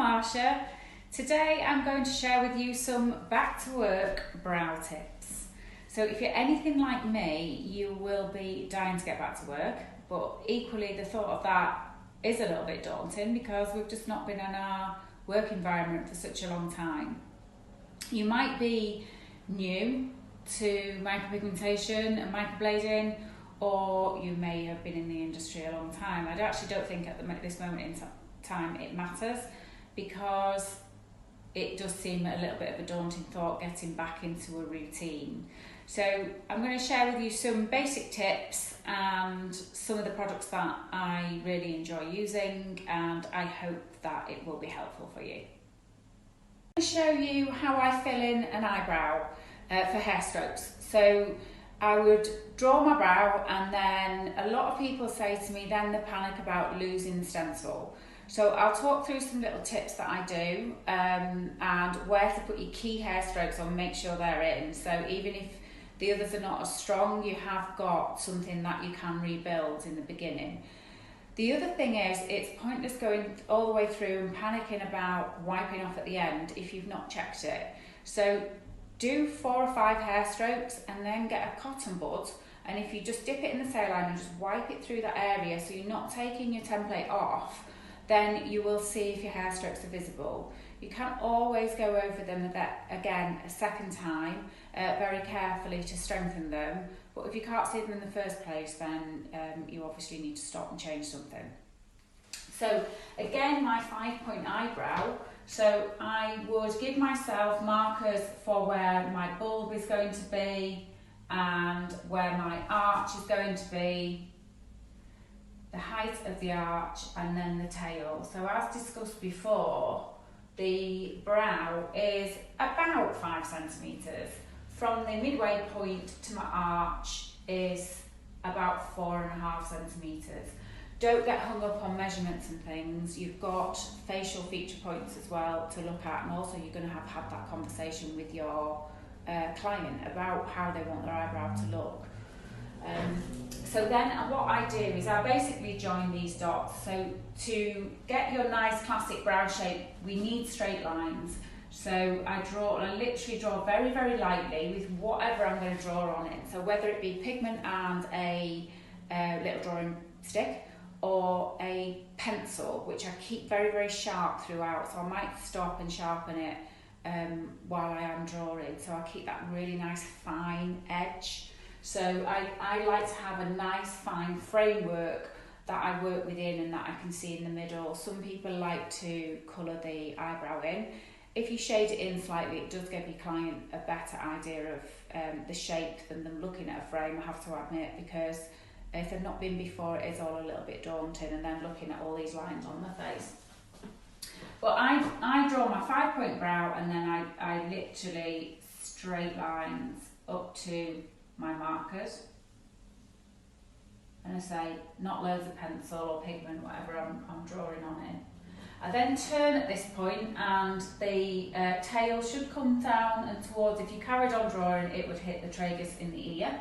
Marcia. Today I'm going to share with you some back to work brow tips. So if you're anything like me, you will be dying to get back to work, but equally the thought of that is a little bit daunting because we've just not been in our work environment for such a long time. You might be new to micropigmentation and microblading, or you may have been in the industry a long time. I actually don't think at this moment in time it matters, because it does seem a little bit of a daunting thought getting back into a routine. So I'm going to share with you some basic tips and some of the products that I really enjoy using, and I hope that it will be helpful for you. I'm going to show you how I fill in an eyebrow for hair strokes. So I would draw my brow, and then a lot of people say to me then they panic about losing the stencil. So I'll talk through some little tips that I do and where to put your key hair strokes on, make sure they're in. So even if the others are not as strong, you have got something that you can rebuild in the beginning. The other thing is, it's pointless going all the way through and panicking about wiping off at the end if you've not checked it. So do 4 or 5 hair strokes and then get a cotton bud, and if you just dip it in the saline and just wipe it through that area so you're not taking your template off, then you will see if your hair strokes are visible. You can always go over them again a second time very carefully to strengthen them, but if you can't see them in the first place, then you obviously need to stop and change something. So again, my 5-point eyebrow, so I would give myself markers for where my bulb is going to be and where my arch is going to be, the height of the arch, and then the tail. So as discussed before, the brow is about 5 centimetres. From the midway point to my arch is about 4.5 centimetres. Don't get hung up on measurements and things. You've got facial feature points as well to look at, and also you're going to have had that conversation with your client about how they want their eyebrow to look. So then what I do is I basically join these dots. So to get your nice classic brow shape, we need straight lines. So I literally draw very, very lightly with whatever I'm going to draw on it. So whether it be pigment and a little drawing stick, or a pencil, which I keep very, very sharp throughout. So I might stop and sharpen it while I am drawing. So I keep that really nice fine edge. So I like to have a nice fine framework that I work within and that I can see in the middle. Some people like to colour the eyebrow in. If you shade it in slightly, it does give your client a better idea of the shape than them looking at a frame, I have to admit, because if they've not been before, it is all a little bit daunting, and then looking at all these lines on the face. But I draw my 5-point brow, and then I literally straight lines up to my markers, and I say not loads of pencil or pigment, whatever I'm drawing on it. I then turn at this point, and the tail should come down and towards, if you carried on drawing, it would hit the tragus in the ear.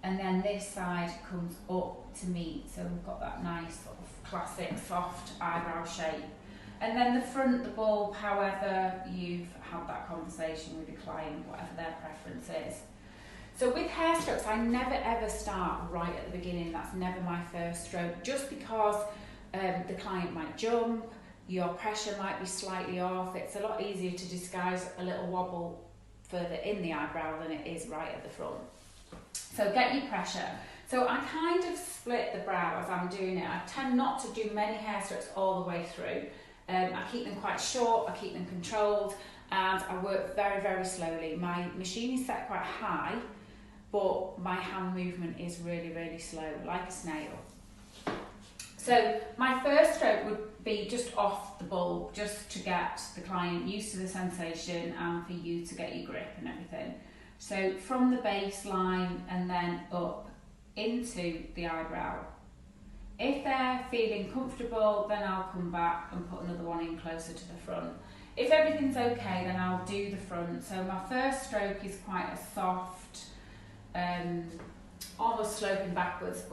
And then this side comes up to meet, so we've got that nice sort of classic soft eyebrow shape. And then the front, the bulb, however you've had that conversation with your client, whatever their preference is. So with hair strokes, I never ever start right at the beginning. That's never my first stroke, just because the client might jump, your pressure might be slightly off. It's a lot easier to disguise a little wobble further in the eyebrow than it is right at the front. So get your pressure. So I kind of split the brow as I'm doing it. I tend not to do many hair strokes all the way through. I keep them quite short, I keep them controlled, and I work very, very slowly. My machine is set quite high, but my hand movement is really, really slow, like a snail. So my first stroke would be just off the bulb, just to get the client used to the sensation and for you to get your grip and everything. So from the baseline and then up into the eyebrow. If they're feeling comfortable, then I'll come back and put another one in closer to the front. If everything's okay, then I'll do the front. So my first stroke is quite a soft, almost sloping backwards,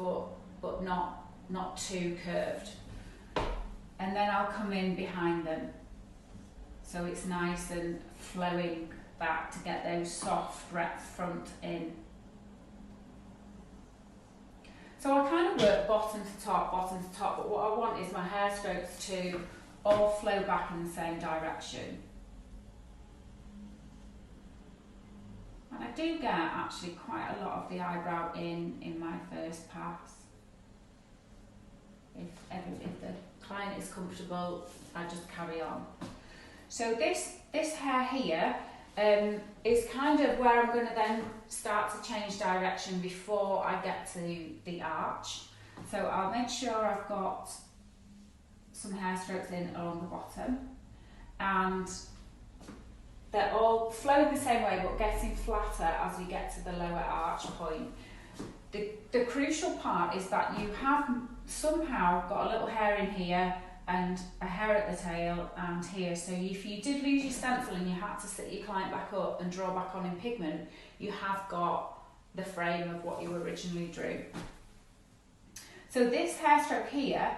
but not not too curved. And then I'll come in behind them. So it's nice and flowing back to get those soft red front in. So I kind of work bottom to top, but what I want is my hair strokes to all flow back in the same direction. And I do get actually quite a lot of the eyebrow in my first pass. If the client is comfortable, I just carry on. So this hair here is kind of where I'm going to then start to change direction before I get to the arch. So I'll make sure I've got some hair strokes in along the bottom, and they're all flowing the same way but getting flatter as we get to the lower arch point. The crucial part is that you have somehow got a little hair in here and a hair at the tail and here. So if you did lose your stencil and you had to sit your client back up and draw back on in pigment, you have got the frame of what you originally drew. So this hair stroke here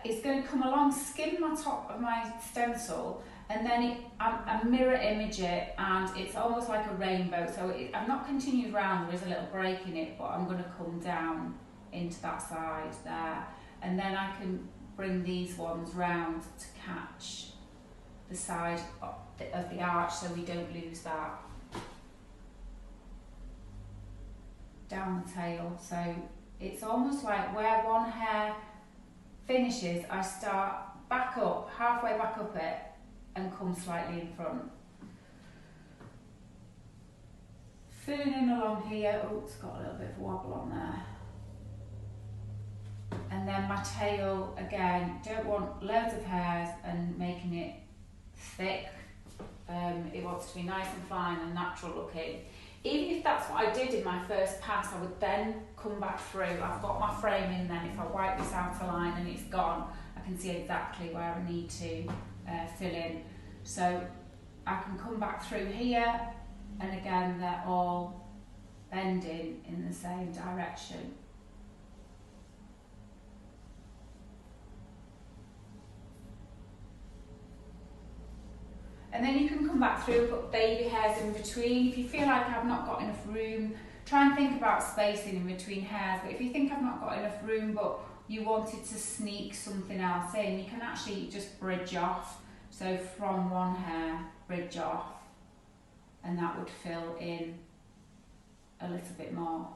is going to come along, skim my top of my stencil, and then I mirror image it, and it's almost like a rainbow. So I'm not continued round, there is a little break in it, but I'm going to come down into that side there, and then I can bring these ones round to catch the side of the arch so we don't lose that. Down the tail, so it's almost like where one hair finishes, I start back up, halfway back up it, and come slightly in front. Filling in along here, oh, it's got a little bit of a wobble on there. And then my tail, again, don't want loads of hairs and making it thick. It wants to be nice and fine and natural looking. Even if that's what I did in my first pass, I would then come back through. I've got my frame in then. If I wipe this outer line and it's gone, I can see exactly where I need to fill in. So I can come back through here, and again, they're all bending in the same direction. And then you can come back through and put baby hairs in between. If you feel like I've not got enough room, try and think about spacing in between hairs. But if you think I've not got enough room but you wanted to sneak something else in, you can actually just bridge off. So from one hair, bridge off, and that would fill in a little bit more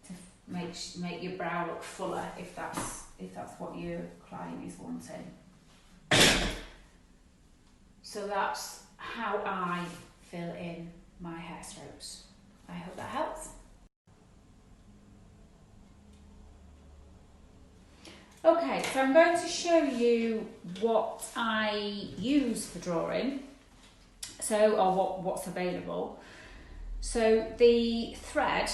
to make your brow look fuller if that's what your client is wanting. So that's how I fill in my hair strokes. I hope that helps. Okay, so I'm going to show you what I use for drawing, or what's available. So the thread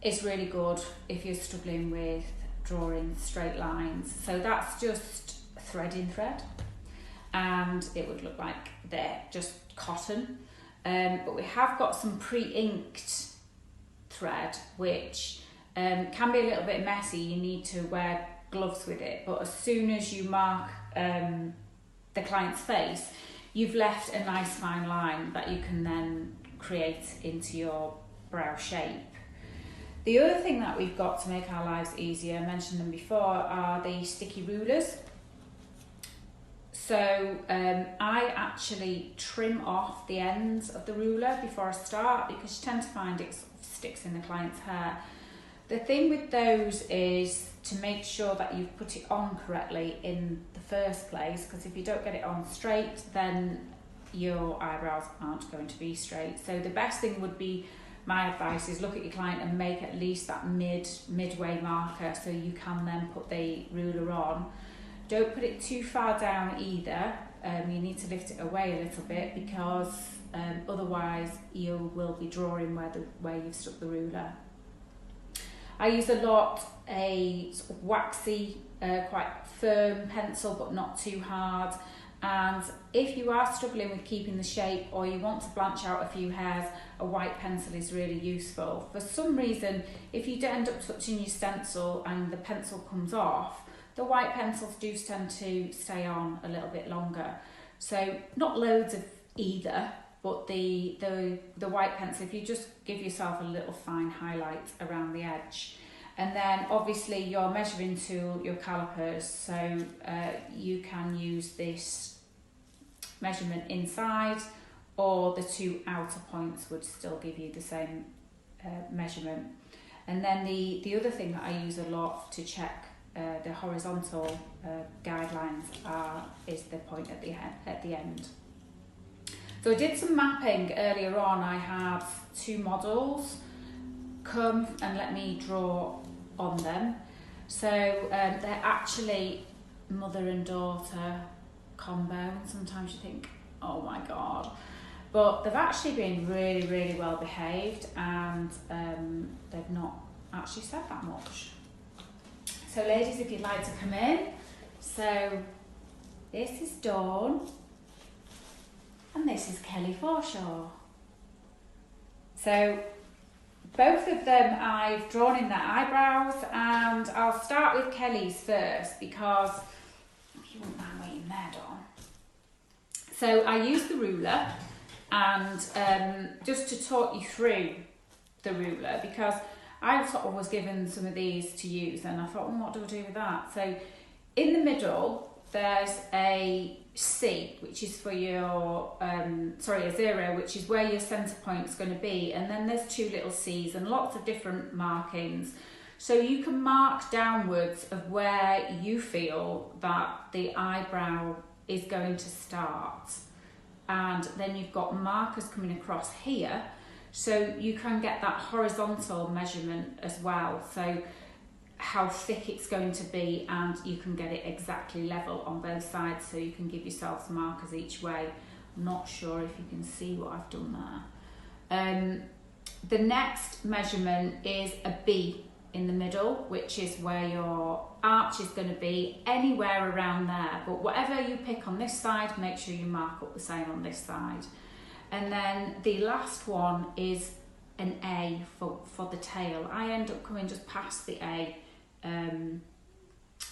is really good if you're struggling with drawing straight lines. So that's just threading thread, and it would look like they're just cotton. But we have got some pre-inked thread, which can be a little bit messy. You need to wear gloves with it, but as soon as you mark the client's face, you've left a nice fine line that you can then create into your brow shape. The other thing that we've got to make our lives easier, I mentioned them before, are the sticky rulers. So I actually trim off the ends of the ruler before I start, because you tend to find it sticks in the client's hair. The thing with those is to make sure that you've put it on correctly in the first place, because if you don't get it on straight, then your eyebrows aren't going to be straight. So the best thing would be, my advice is, look at your client and make at least that midway marker so you can then put the ruler on. Don't put it too far down either. You need to lift it away a little bit, because otherwise you will be drawing where you've stuck the ruler. I use a lot a sort of waxy, quite firm pencil, but not too hard. And if you are struggling with keeping the shape or you want to blanch out a few hairs, a white pencil is really useful. For some reason, if you do end up touching your stencil and the pencil comes off, the white pencils do tend to stay on a little bit longer. So not loads of either, but the white pencil, if you just give yourself a little fine highlight around the edge. And then obviously your measuring tool, your calipers, so you can use this measurement inside, or the two outer points would still give you the same measurement. And then the other thing that I use a lot to check the horizontal guidelines is the point at the end. So I did some mapping earlier on. I had two models come and let me draw on them. So they're actually mother and daughter combo, and sometimes you think, oh my god, but they've actually been really, really well behaved, and they've not actually said that much. So ladies, if you'd like to come in. So this is Dawn and this is Kelly Forshaw. So both of them I've drawn in their eyebrows, and I'll start with Kelly's first because if you wouldn't mind waiting there, Dawn. So I used the ruler, and just to talk you through the ruler, because I sort of was given some of these to use and I thought, what do I do with that? So in the middle there's a C, which is for your, a 0, which is where your centre point is going to be, and then there's two little C's and lots of different markings. So you can mark downwards of where you feel that the eyebrow is going to start, and then you've got markers coming across here, so you can get that horizontal measurement as well, so how thick it's going to be, and you can get it exactly level on both sides, so you can give yourself some markers each way. I'm not sure if you can see what I've done there. The next measurement is a B in the middle, which is where your arch is going to be, anywhere around there, but whatever you pick on this side, make sure you mark up the same on this side. And then the last one is an A for the tail. I end up coming just past the A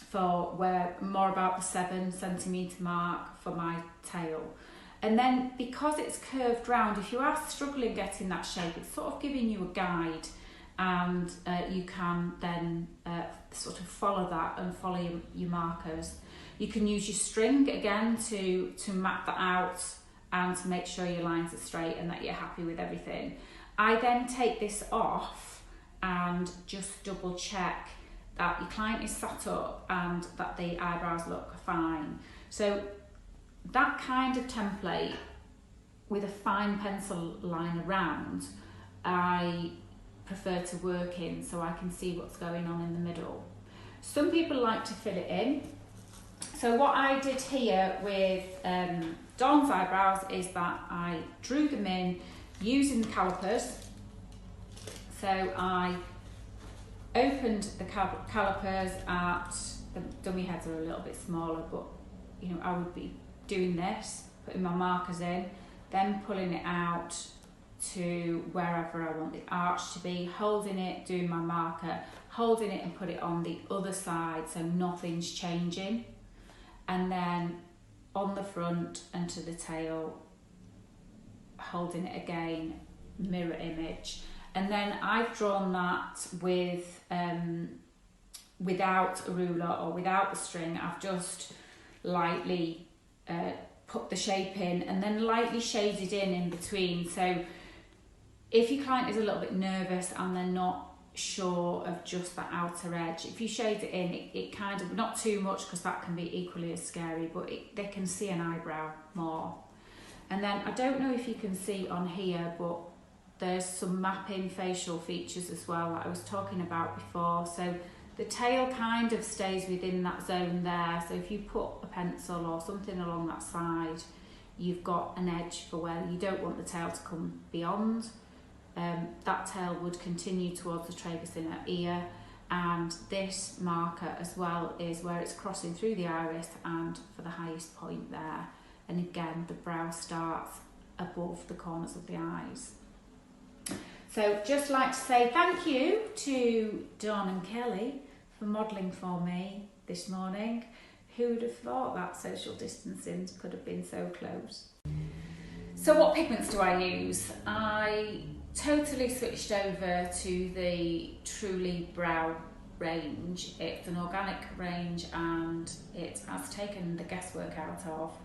for where more about the 7 centimetre mark for my tail. And then because it's curved round, if you are struggling getting that shape, it's sort of giving you a guide, and you can then sort of follow that and follow your markers. You can use your string again to map that out and to make sure your lines are straight and that you're happy with everything. I then take this off and just double check that your client is sat up and that the eyebrows look fine. So that kind of template with a fine pencil line around, I prefer to work in, so I can see what's going on in the middle. Some people like to fill it in. So what I did here with Dawn's eyebrows is that I drew them in using the calipers. So I opened the calipers at, the dummy heads are a little bit smaller, but you know, I would be doing this, putting my markers in, then pulling it out to wherever I want the arch to be, holding it, doing my marker, holding it and put it on the other side so nothing's changing, and then on the front and to the tail, holding it again, mirror image. And then I've drawn that with without a ruler or without the string. I've just lightly put the shape in and then lightly shaded in between. So if your client is a little bit nervous and they're not sure of just that outer edge, if you shade it in, it kind of, not too much because that can be equally as scary, but they can see an eyebrow more. And then I don't know if you can see on here, but there's some mapping facial features as well that I was talking about before. So the tail kind of stays within that zone there. So if you put a pencil or something along that side, you've got an edge for where you don't want the tail to come beyond. That tail would continue towards the tragus in her ear, and this marker as well is where it's crossing through the iris and for the highest point there. and again the brow starts above the corners of the eyes. So just like to say thank you to Dawn and Kelly for modelling for me this morning. Who would have thought that social distancing could have been so close? So what pigments do I use? I totally switched over to the Truly Brow range. It's an organic range and it has taken the guesswork out of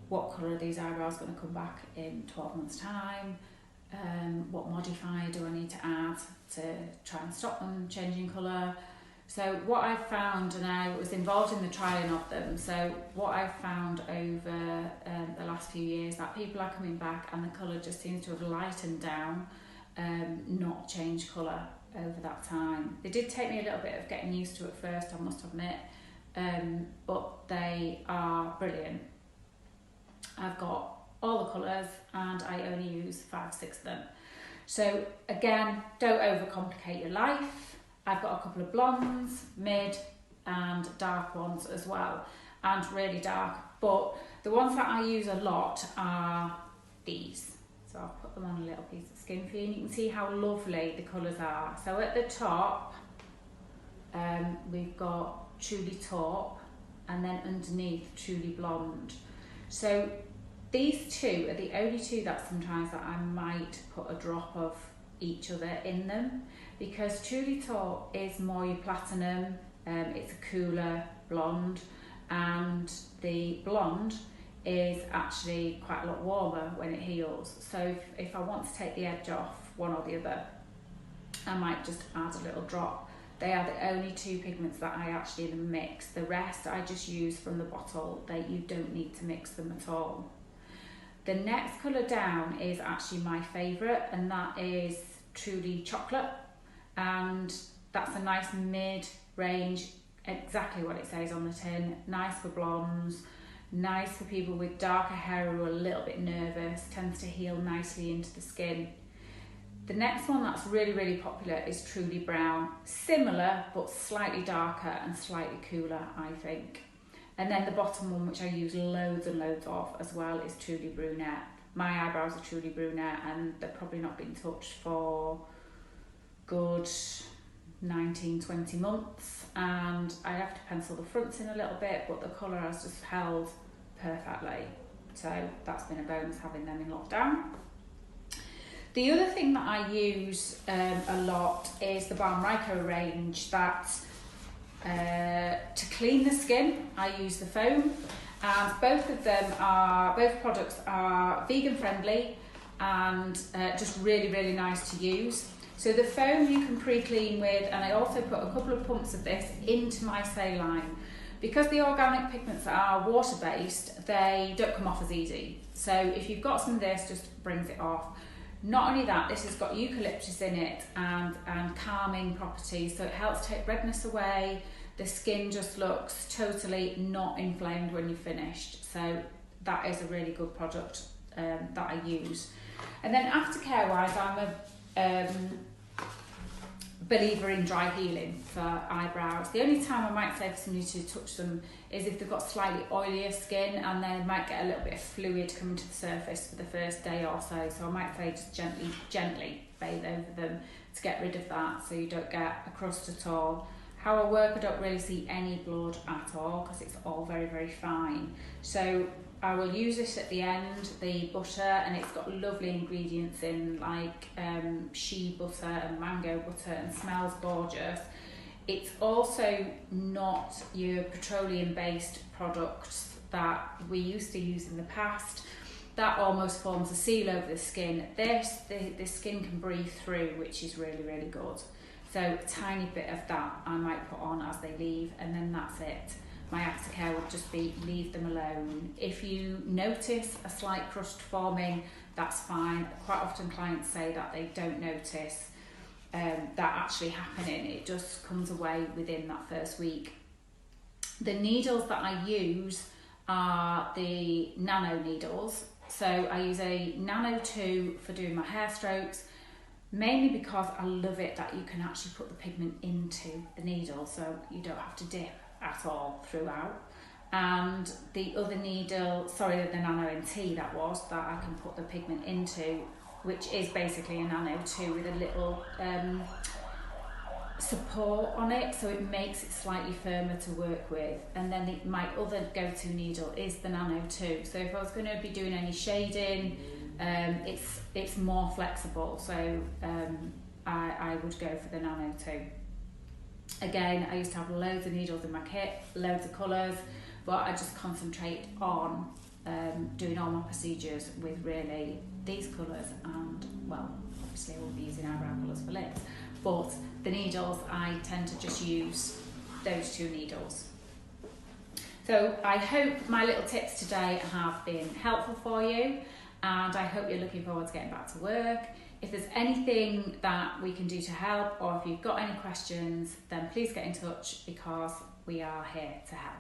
what colour are these eyebrows going to come back in 12 months time, what modifier do I need to add to try and stop them changing colour. So what I've found, and I was involved in the trialing of them, so what I've found over the last few years, that people are coming back and the colour just seems to have lightened down, not changed colour over that time. They did take me a little bit of getting used to at first, I must admit, but they are brilliant. I've got all the colours and I only use 5-6 of them. So again, don't overcomplicate your life. I've got a couple of blondes, mid and dark ones as well, and really dark, but the ones that I use a lot are these. So I'll put them on a little piece of skin for you and you can see how lovely the colours are. So at the top, we've got Truly Taupe and then underneath Truly Blonde. So these two are the only two that sometimes that I might put a drop of each other in them, because Truly Taupe is more your platinum, it's a cooler blonde, and the blonde is actually quite a lot warmer when it heals. So if I want to take the edge off one or the other, I might just add a little drop. They are the only two pigments that I actually mix. The rest I just use from the bottle. You don't need to mix them at all. The next colour down is actually my favourite, and that is Truly Chocolate, and that's a nice mid-range, exactly what it says on the tin. Nice for blondes, nice for people with darker hair who are a little bit nervous, tends to heal nicely into the skin. The next one that's really, really popular is Truly Brown. Similar, but slightly darker and slightly cooler, I think. And then the bottom one, which I use loads and loads of as well, is Truly Brunette. My eyebrows are Truly Brunette and they've probably not been touched for good 19-20 months, and I have to pencil the fronts in a little bit, but the colour has just held perfectly. So that's been a bonus having them in lockdown. The other thing that I use a lot is the Balm Micro range. That to clean the skin, I use the foam, and both products are vegan friendly and just really, really nice to use. So the foam you can pre-clean with, and I also put a couple of pumps of this into my saline. Because the organic pigments are water-based, they don't come off as easy. So if you've got some of this, just brings it off. Not only that, this has got eucalyptus in it and calming properties, so it helps take redness away. The skin just looks totally not inflamed when you're finished. So that is a really good product that I use. And then aftercare wise, I'm a believer in dry healing for eyebrows. The only time I might say for somebody to touch them is if they've got slightly oilier skin and they might get a little bit of fluid coming to the surface for the first day or so. So I might say just gently bathe over them to get rid of that so you don't get a crust at all. How I work, I don't really see any blood at all because it's all very, very fine. So I will use this at the end, the butter, and it's got lovely ingredients in like shea butter and mango butter and smells gorgeous. It's also not your petroleum-based products that we used to use in the past. That almost forms a seal over the skin. This, the skin can breathe through, which is really, really good. So a tiny bit of that I might put on as they leave, and then that's it. My aftercare would just be leave them alone. If you notice a slight crust forming, that's fine. Quite often clients say that they don't notice that actually happening. It just comes away within that first week. The needles that I use are the nano needles. So I use a Nano 2 for doing my hair strokes, mainly because I love it that you can actually put the pigment into the needle, so you don't have to dip at all throughout. and the other needle, the Nano NT that I can put the pigment into, which is basically a Nano 2 with a little support on it, so it makes it slightly firmer to work with. And then my other go-to needle is the Nano 2. So if I was going to be doing any shading, it's more flexible, so I would go for the Nano 2. Again, I used to have loads of needles in my kit, loads of colours, but I just concentrate on doing all my procedures with really these colours, and well, obviously I will be using eyebrow colours for lips, but the needles I tend to just use those 2 needles. So I hope my little tips today have been helpful for you, and I hope you're looking forward to getting back to work. If there's anything that we can do to help, or if you've got any questions, then please get in touch, because we are here to help.